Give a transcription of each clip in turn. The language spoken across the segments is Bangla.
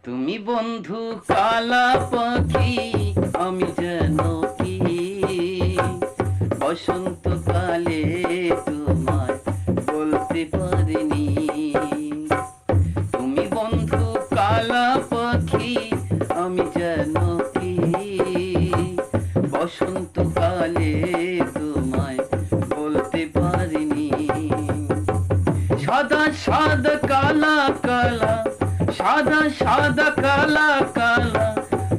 তুমি বন্ধু কালা পাখি, আমি যেন কি বসন্তকালে তোমায় বলতে পারিনি। তুমি বন্ধু কালা পাখি, আমি যেন কি বসন্তকালে তোমায় বলতে পারিনি। সাদা সাদা কালা কালা, সাদা সাদা কালা কালা,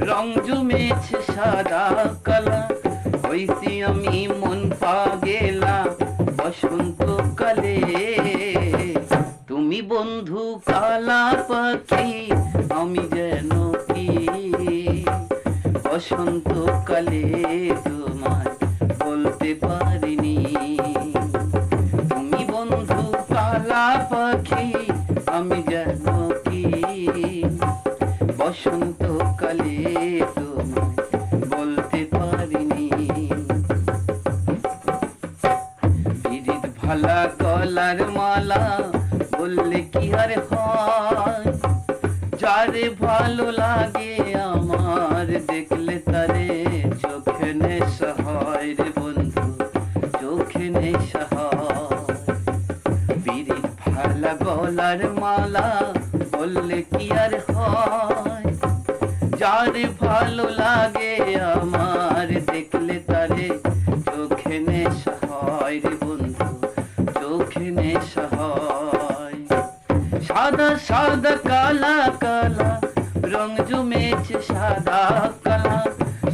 রং জমেছে সাদা কালা, হইছি আমি মন পাগেলা বসন্তকালে। তুমি বন্ধু কালা পাখি, আমি যেন কি বসন্তকালে তোমায় বলতে পারিনি। তুমি বন্ধু কালা পাখি, আমি যেন কি বসন্তকালে তোমায় বলতে পারিনি। পিরিত ভালা গলার মালা বললে কি আর হয়, যারে ভালো লাগে আমার দেখলে তারে চোখে নেশা হয় রে বন্ধু, চোখে নেশা হয়। পিরিত ভালা গলার মালা বললে কি আর হয়, যারে ভালো লাগে আমার দেখলে তারে চোখে নেশা হয় রে বন্ধু, চোখে নেশা হয়। সাদা সাদা কালা কালা, রং জমেছে সাদা কালা,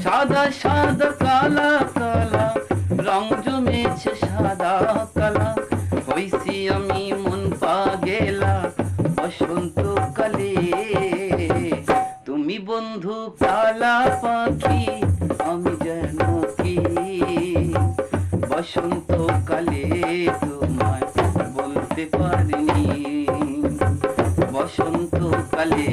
সাদা সাদা কালা কালা, রং জমেছে সাদা কালা, হইছি আমি মন পাগেলা বসন্তকালে। তুমি বন্ধু কালা পাখি, আমি যেন কি বসন্তকালে তোমায় বলতে পারিনি, বসন্তকালে